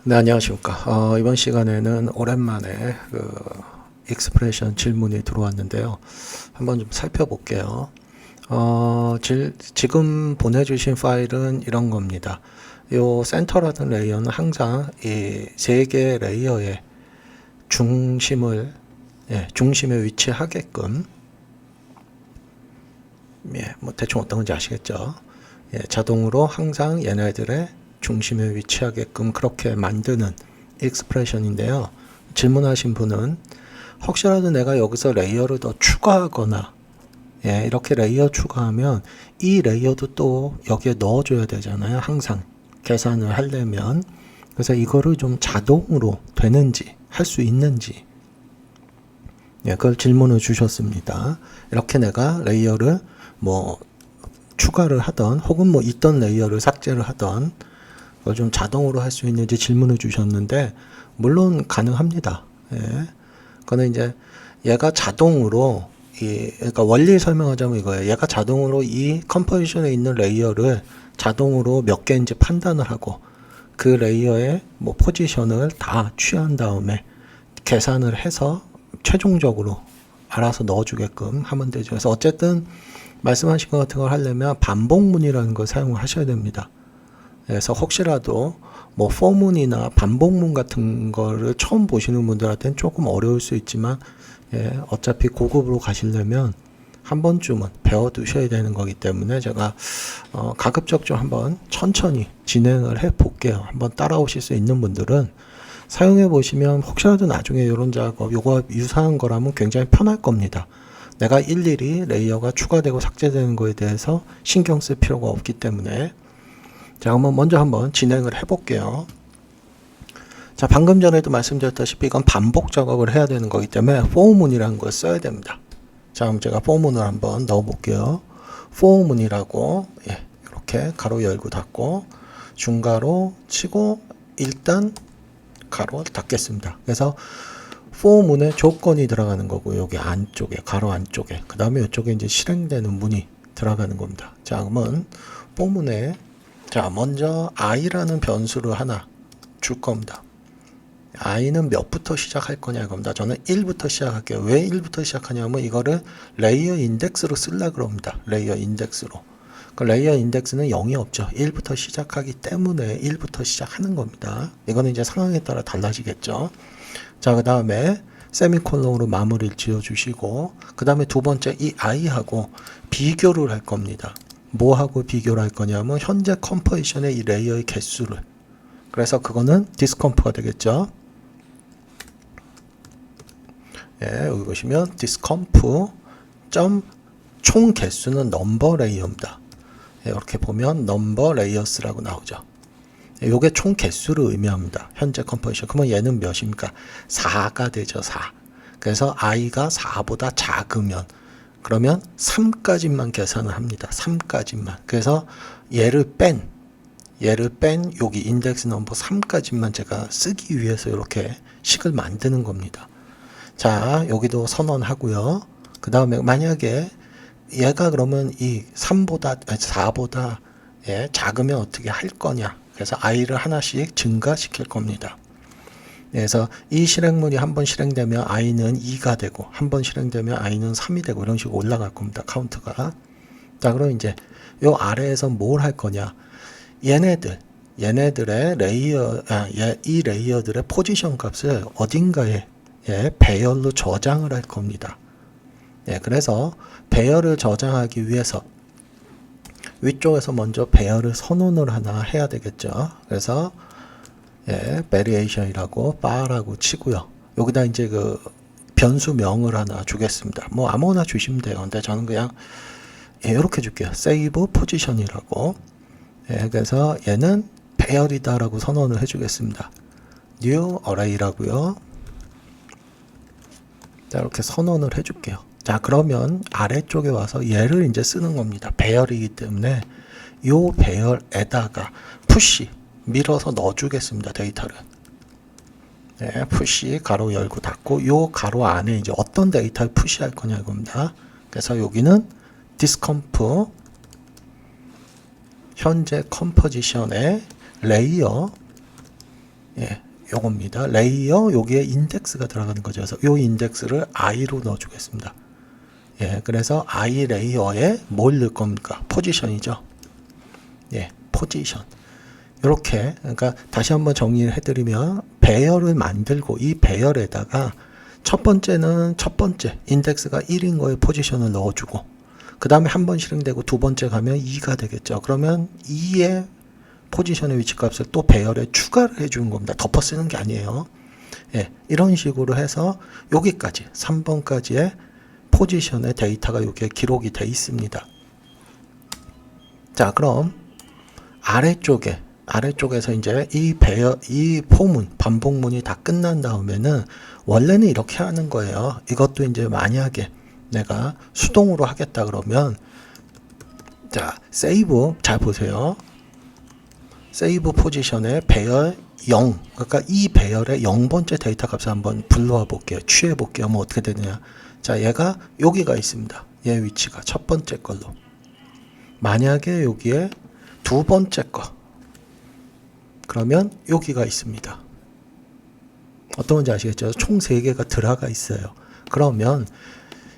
네, 안녕하십니까. 이번 시간에는 오랜만에 익스프레션 질문이 들어왔는데요. 한번 좀 살펴볼게요. 지금 보내주신 파일은 이런 겁니다. 요 센터라는 레이어는 항상 이 세 개의 레이어의 중심에 위치하게끔, 뭐 대충 어떤 건지 아시겠죠? 자동으로 항상 얘네들의 중심에 위치하게끔 그렇게 만드는 익스프레션인데요. 질문하신 분은 혹시라도 내가 여기서 레이어를 더 추가하거나 이렇게 레이어 추가하면 이 레이어도 또 여기에 넣어줘야 되잖아요. 항상 계산을 하려면. 그래서 이거를 좀 자동으로 되는지 할 수 있는지 그걸 질문을 주셨습니다. 이렇게 내가 레이어를 뭐 추가를 하던 혹은 뭐 있던 레이어를 삭제를 하던 그걸 좀 자동으로 할 수 있는지 질문을 주셨는데 물론 가능합니다. 그거는 이제 얘가 자동으로 그러니까 원리 설명하자면 이거예요. 얘가 자동으로 이 컴포지션에 있는 레이어를 자동으로 몇 개인지 판단을 하고 그 레이어의 뭐 포지션을 다 취한 다음에 계산을 해서 최종적으로 알아서 넣어주게끔 하면 되죠. 그래서 어쨌든 말씀하신 것 같은 걸 하려면 반복문이라는 걸 사용을 하셔야 됩니다. 그래서 혹시라도 뭐 포문이나 반복문 같은 거를 처음 보시는 분들한테는 조금 어려울 수 있지만 어차피 고급으로 가시려면 한 번쯤은 배워 두셔야 되는 거기 때문에 제가 가급적 좀 한번 천천히 진행을 해 볼게요. 한번 따라오실 수 있는 분들은 사용해 보시면 혹시라도 나중에 이런 작업 요거 유사한 거라면 굉장히 편할 겁니다. 내가 일일이 레이어가 추가되고 삭제되는 거에 대해서 신경 쓸 필요가 없기 때문에 자, 그러면 먼저 한번 진행을 해볼게요. 자, 방금 전에도 말씀드렸다시피 이건 반복 작업을 해야 되는 거기 때문에 for문이라는 걸 써야 됩니다. 자, 그럼 제가 for문을 한번 넣어볼게요. for문이라고 이렇게 가로 열고 닫고 중가로 치고 일단 가로 닫겠습니다. 그래서 for문에 조건이 들어가는 거고 여기 안쪽에 가로 안쪽에 그 다음에 이쪽에 이제 실행되는 문이 들어가는 겁니다. 자, 그러면 for문에 자, 먼저 i라는 변수를 하나 줄 겁니다. i는 몇부터 시작할 거냐 겁니다. 저는 1부터 시작할게요. 왜 1부터 시작하냐면 이거를 레이어 인덱스로 쓰려고 그럽니다. 레이어 인덱스로. 그 레이어 인덱스는 0이 없죠. 1부터 시작하기 때문에 1부터 시작하는 겁니다. 이거는 이제 상황에 따라 달라지겠죠. 자, 그 다음에 세미콜론으로 마무리를 지어주시고 그 다음에 두 번째 이 i하고 비교를 할 겁니다. 뭐하고 비교를 할 거냐면 현재 컴포지션의 이 레이어의 개수를 그래서 그거는 디스컴프가 되겠죠. 여기 보시면 디스컴프 총 개수는 넘버 레이어입니다. 이렇게 보면 넘버 레이어스라고 나오죠. 요게 총 개수를 의미합니다. 현재 컴포지션. 그러면 얘는 몇입니까? 4가 되죠. 4. 그래서 i가 4보다 작으면 그러면 3까지만 계산을 합니다. 3까지만. 그래서 얘를 뺀 여기 인덱스 넘버 3까지만 제가 쓰기 위해서 이렇게 식을 만드는 겁니다. 자, 여기도 선언하고요. 그 다음에 만약에 얘가 그러면 이 4보다 작으면 어떻게 할 거냐. 그래서 i를 하나씩 증가시킬 겁니다. 그래서 이 실행문이 한 번 실행되면 i는 2가 되고 한 번 실행되면 i는 3이 되고 이런 식으로 올라갈 겁니다. 카운트가. 자, 그럼 이제 요 아래에서 뭘 할 거냐. 얘네들의 이 레이어들의 포지션 값을 어딘가에 배열로 저장을 할 겁니다. 그래서 배열을 저장하기 위해서 위쪽에서 먼저 배열을 선언을 하나 해야 되겠죠. 그래서 variation이라고 bar라고 치고요. 여기다 이제 그 변수명을 하나 주겠습니다. 뭐 아무거나 주시면 돼요. 근데 저는 그냥 이렇게 줄게요. save position이라고. 그래서 얘는 배열이다라고 선언을 해주겠습니다. new array라고요. 자, 이렇게 선언을 해줄게요. 자, 그러면 아래쪽에 와서 얘를 이제 쓰는 겁니다. 배열이기 때문에 요 배열에다가 푸시 밀어서 넣어주겠습니다. 데이터를. 푸시 가로 열고 닫고 요 가로 안에 이제 어떤 데이터를 푸시할 거냐 이겁니다. 그래서 여기는 디스컴프 현재 컴포지션의 레이어 요겁니다. 레이어 여기에 인덱스가 들어가는 거죠. 그래서 요 인덱스를 i로 넣어 주겠습니다. 예, 그래서 i 레이어에 뭘 넣을 겁니까? 포지션이죠. 예, 포지션. 이렇게, 그러니까 다시 한번 정리를 해드리면 배열을 만들고 이 배열에다가 첫 번째는 첫 번째 인덱스가 1인 거에 포지션을 넣어주고 그 다음에 한 번 실행되고 두 번째 가면 2가 되겠죠. 그러면 2의 포지션의 위치값을 또 배열에 추가를 해주는 겁니다. 덮어 쓰는 게 아니에요. 예, 이런 식으로 해서 여기까지 3번까지의 포지션의 데이터가 여기에 기록이 돼 있습니다. 자, 그럼 아래쪽에서 이제 이 포문, 반복문이 다 끝난 다음에는 원래는 이렇게 하는 거예요. 이것도 이제 만약에 내가 수동으로 하겠다 그러면 자, 세이브 잘 보세요. 세이브 포지션에 배열 0, 그러니까 이 배열의 0번째 데이터 값을 한번 불러와 볼게요. 취해 볼게요. 뭐 어떻게 되느냐. 자, 얘가 여기가 있습니다. 얘 위치가 첫 번째 걸로. 만약에 여기에 두 번째 거 그러면 여기가 있습니다. 어떤 건지 아시겠죠? 총 3개가 들어가 있어요. 그러면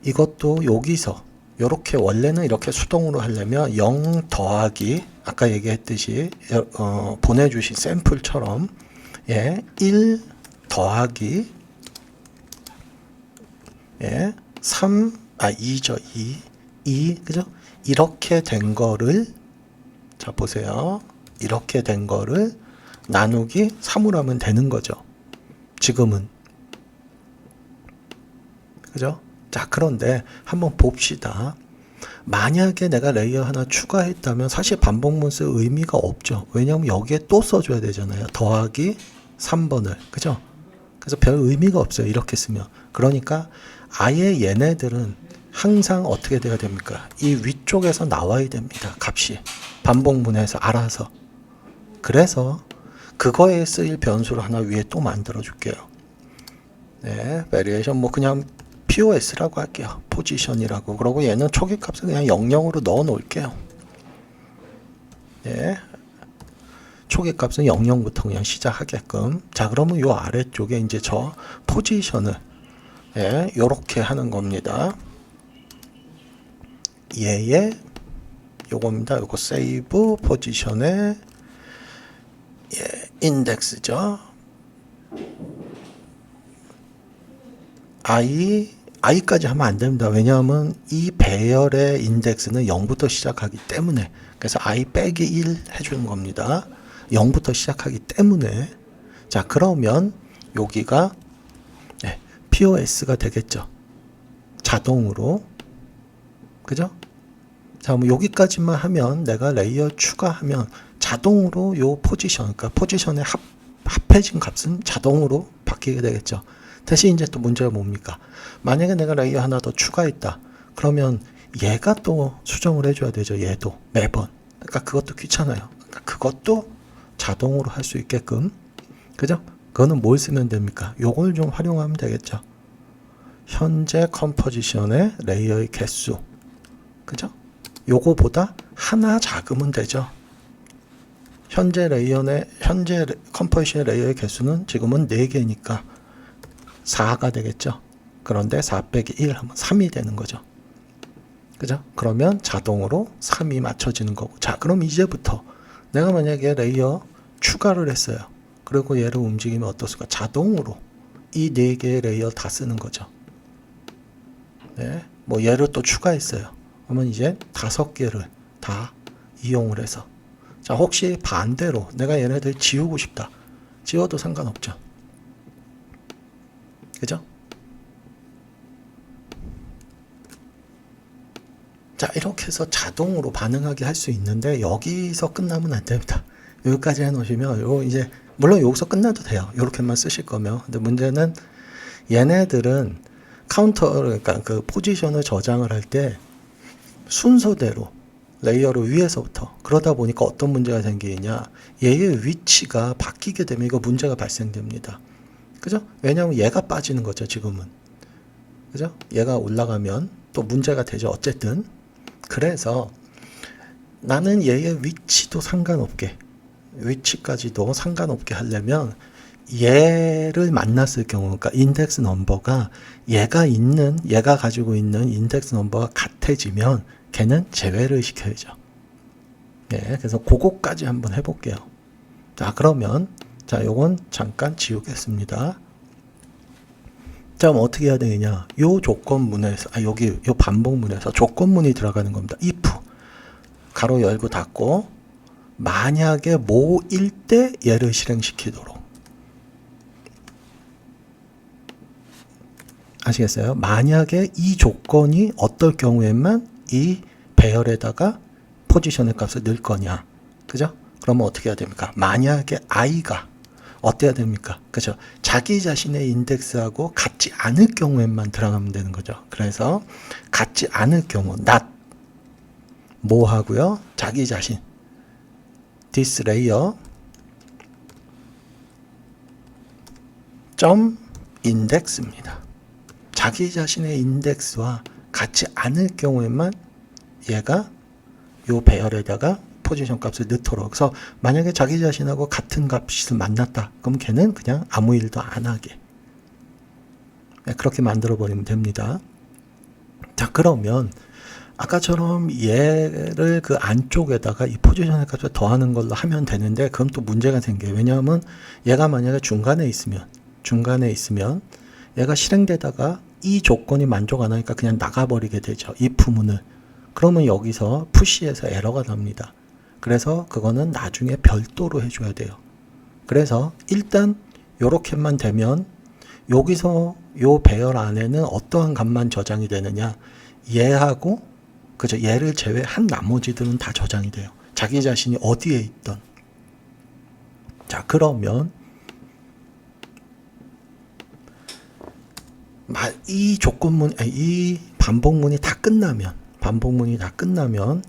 이것도 여기서 이렇게 원래는 이렇게 수동으로 하려면 0 더하기 아까 얘기했듯이 보내주신 샘플처럼 예, 1 더하기 예, 2죠. 2 그죠? 이렇게 된 거를 자 보세요. 이렇게 된 거를 나누기 3으로 하면 되는 거죠. 지금은. 그죠? 자, 그런데 한번 봅시다. 만약에 내가 레이어 하나 추가했다면 사실 반복문 쓸 의미가 없죠. 왜냐하면 여기에 또 써줘야 되잖아요. 더하기 3번을. 그죠? 그래서 별 의미가 없어요. 이렇게 쓰면. 그러니까 아예 얘네들은 항상 어떻게 돼야 됩니까? 이 위쪽에서 나와야 됩니다. 값이. 반복문에서 알아서. 그래서 그거에 쓰일 변수를 하나 위에 또 만들어 줄게요. 네, 베리에이션 뭐 그냥 POS라고 할게요. 포지션이라고. 그러고 얘는 초기 값을 그냥 00으로 넣어 놓을게요. 네. 초기 값은 00부터 그냥 시작하게끔. 자, 그러면 요 아래쪽에 이제 저 포지션을 예, 요렇게 하는 겁니다. 얘의 요겁니다. 요거 세이브 포지션의 예, 인덱스죠. i까지 하면 안 됩니다. 왜냐하면 이 배열의 인덱스는 0부터 시작하기 때문에. 그래서 i 빼기 1 해주는 겁니다. 0부터 시작하기 때문에. 자, 그러면 여기가 네, POS가 되겠죠. 자동으로. 그죠? 자, 뭐 여기까지만 하면 내가 레이어 추가하면 자동으로 요 포지션, 그러니까 포지션의 합해진 값은 자동으로 바뀌게 되겠죠. 대신 이제 또 문제가 뭡니까? 만약에 내가 레이어 하나 더 추가했다. 그러면 얘가 또 수정을 해줘야 되죠. 얘도 매번. 그러니까 그것도 귀찮아요. 그러니까 그것도 자동으로 할 수 있게끔. 그죠? 그거는 뭘 쓰면 됩니까? 요걸 좀 활용하면 되겠죠. 현재 컴포지션의 레이어의 개수. 그죠? 요거보다 하나 작으면 되죠. 현재 컴포지션 레이어의 개수는 지금은 4개니까 4가 되겠죠. 그런데 4 빼기 1 하면 3이 되는 거죠. 그죠? 그러면 자동으로 3이 맞춰지는 거고. 자, 그럼 이제부터 내가 만약에 레이어 추가를 했어요. 그리고 얘를 움직이면 어떻습니까? 자동으로 이 4개의 레이어 다 쓰는 거죠. 네. 뭐 얘를 또 추가했어요. 그러면 이제 5개를 다 이용을 해서. 자, 혹시 반대로 내가 얘네들 지우고 싶다. 지워도 상관없죠. 그죠? 자, 이렇게 해서 자동으로 반응하게 할 수 있는데 여기서 끝나면 안 됩니다. 여기까지 해놓으시면 요 이제 물론 여기서 끝나도 돼요. 이렇게만 쓰실 거면. 근데 문제는 얘네들은 그러니까 그 포지션을 저장을 할 때 순서대로 레이어를 위에서부터 그러다 보니까 어떤 문제가 생기냐, 얘의 위치가 바뀌게 되면 이거 문제가 발생됩니다. 그죠? 왜냐하면 얘가 빠지는 거죠, 지금은. 그죠? 얘가 올라가면 또 문제가 되죠, 어쨌든. 그래서 나는 얘의 위치도 상관없게, 위치까지도 상관없게 하려면 얘를 만났을 경우, 그러니까 인덱스 넘버가 얘가 가지고 있는 인덱스 넘버가 같아지면 걔는 제외를 시켜야죠. 네, 그래서 그거까지 한번 해볼게요. 자, 그러면 자, 요건 잠깐 지우겠습니다. 자, 그럼 어떻게 해야 되느냐? 요 조건문에서, 여기 요 반복문에서 조건문이 들어가는 겁니다. if 가로 열고 닫고 만약에 모일 때 얘를 실행시키도록. 아시겠어요? 만약에 이 조건이 어떨 경우에만 이 배열에다가 포지션의 값을 넣을 거냐. 그죠? 그러면 어떻게 해야 됩니까? 만약에 i가 어때야 됩니까? 그죠? 자기 자신의 인덱스하고 같지 않을 경우에만 들어가면 되는 거죠. 그래서 같지 않을 경우 not 뭐 하고요? 자기 자신 this layer 점 index입니다. 자기 자신의 인덱스와 같지 않을 경우에만 얘가 요 배열에다가 포지션 값을 넣도록. 그래서 만약에 자기 자신하고 같은 값을 만났다. 그럼 걔는 그냥 아무 일도 안 하게. 그렇게 만들어 버리면 됩니다. 자, 그러면 아까처럼 얘를 그 안쪽에다가 이 포지션의 값을 더하는 걸로 하면 되는데 그럼 또 문제가 생겨요. 왜냐하면 얘가 만약에 중간에 있으면 얘가 실행되다가 이 조건이 만족 안 하니까 그냥 나가버리게 되죠. if 문을. 그러면 여기서 푸시에서 에러가 납니다. 그래서 그거는 나중에 별도로 해줘야 돼요. 그래서 일단 요렇게만 되면 여기서 요 배열 안에는 어떠한 값만 저장이 되느냐. 얘하고 그죠? 얘를 제외한 나머지들은 다 저장이 돼요. 자기 자신이 어디에 있던. 자, 그러면 이 조건문, 이 반복문이 다 끝나면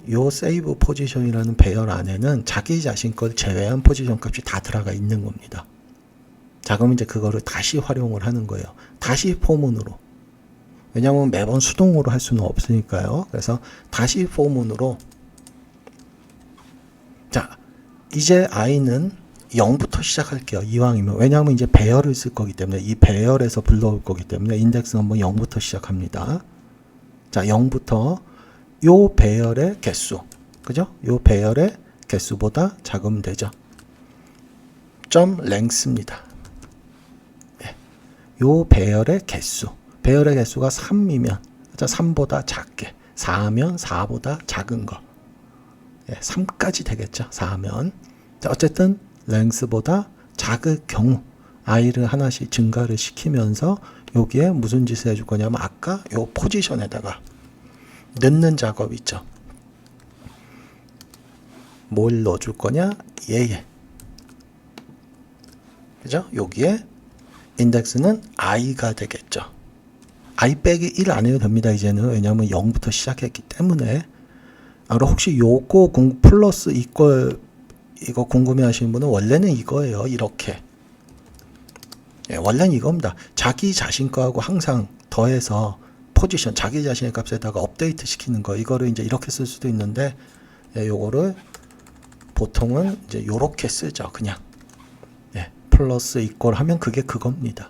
요 세이브 포지션이라는 배열 안에는 자기 자신 걸 제외한 포지션 값이 다 들어가 있는 겁니다. 자, 그럼 이제 그거를 다시 활용을 하는 거예요. 다시 포문으로. 왜냐하면 매번 수동으로 할 수는 없으니까요. 그래서 다시 포문으로. 자, 이제 i는 0부터 시작할게요. 이왕이면. 왜냐하면 이제 배열을 쓸 거기 때문에 이 배열에서 불러올 거기 때문에 인덱스 넘버 0부터 시작합니다. 자, 0부터 요 배열의 개수. 그죠? 요 배열의 개수보다 작으면 되죠. 점 length입니다. 네. 요 배열의 개수. 배열의 개수가 3이면 3보다 작게, 4면 4보다 작은 거. 네, 3까지 되겠죠. 4면. 자, 어쨌든 length보다 작을 경우 i를 하나씩 증가를 시키면서 여기에 무슨 짓을 해줄 거냐면 아까 요 포지션에다가 넣는 작업 있죠. 뭘 넣어줄 거냐? 얘. 그죠? 여기에 인덱스는 i가 되겠죠. i 빼기 1 안 해도 됩니다. 이제는. 왜냐하면 0부터 시작했기 때문에. 그럼 혹시 요거 플러스 이거 궁금해 하시는 분은 원래는 이거예요. 이렇게. 예, 원래는 이겁니다. 자기 자신 거하고 항상 더해서 포지션, 자기 자신의 값에다가 업데이트 시키는 거. 이거를 이제 이렇게 쓸 수도 있는데, 예, 요거를 보통은 이제 요렇게 쓰죠. 그냥. 예, 플러스 이퀄 하면 그게 그겁니다.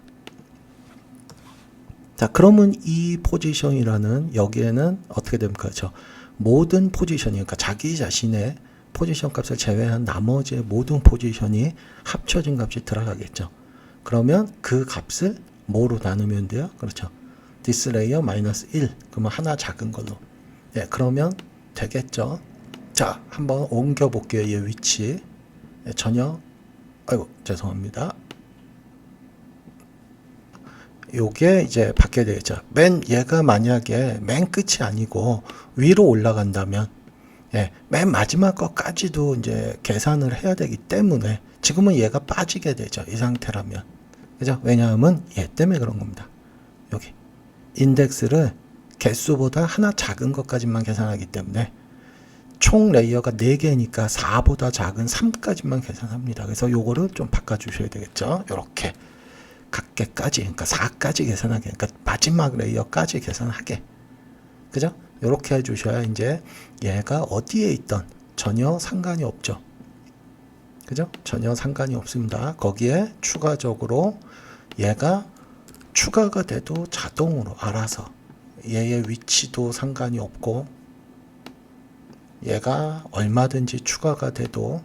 자, 그러면 이 포지션이라는 여기에는 어떻게 됩니까? 그렇죠? 모든 포지션이, 그러니까 자기 자신의 포지션 값을 제외한 나머지의 모든 포지션이 합쳐진 값이 들어가겠죠. 그러면 그 값을 뭐로 나누면 돼요? 그렇죠. this layer 마이너스 1. 그러면 하나 작은 걸로. 예, 그러면 되겠죠. 자, 한번 옮겨 볼게요. 얘 위치. 예, 전혀, 아이고, 죄송합니다. 요게 이제 바뀌어야 되겠죠. 얘가 만약에 맨 끝이 아니고 위로 올라간다면, 예, 맨 마지막 것까지도 이제 계산을 해야 되기 때문에 지금은 얘가 빠지게 되죠. 이 상태라면. 그죠? 왜냐하면 얘 때문에 그런 겁니다. 여기. 인덱스를 개수보다 하나 작은 것까지만 계산하기 때문에 총 레이어가 4개니까 4보다 작은 3까지만 계산합니다. 그래서 요거를 좀 바꿔주셔야 되겠죠. 요렇게. 각개까지, 그러니까 4까지 계산하게, 그러니까 마지막 레이어까지 계산하게. 그죠? 요렇게 해주셔야 이제 얘가 어디에 있던 전혀 상관이 없죠. 그죠? 전혀 상관이 없습니다. 거기에 추가적으로 얘가 추가가 돼도 자동으로 알아서 얘의 위치도 상관이 없고 얘가 얼마든지 추가가 돼도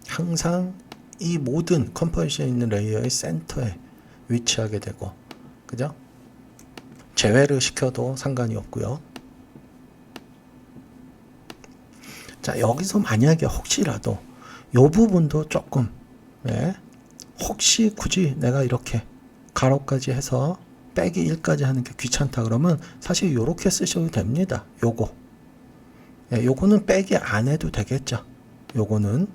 항상 이 모든 컴포지션에 있는 레이어의 센터에 위치하게 되고, 그죠? 제외를 시켜도 상관이 없고요. 자, 여기서 만약에 혹시라도 이 부분도 조금, 예, 혹시 굳이 내가 이렇게 가로까지 해서 빼기 1까지 하는 게 귀찮다 그러면 사실 이렇게 쓰셔도 됩니다. 요거, 예, 요거는 빼기 안 해도 되겠죠. 요거는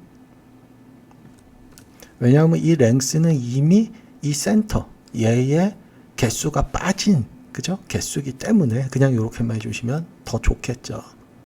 왜냐하면 이 랭스는 이미 이 센터 얘의 개수가 빠진, 그죠? 개수기 때문에 그냥 이렇게만 해주시면 더 좋겠죠.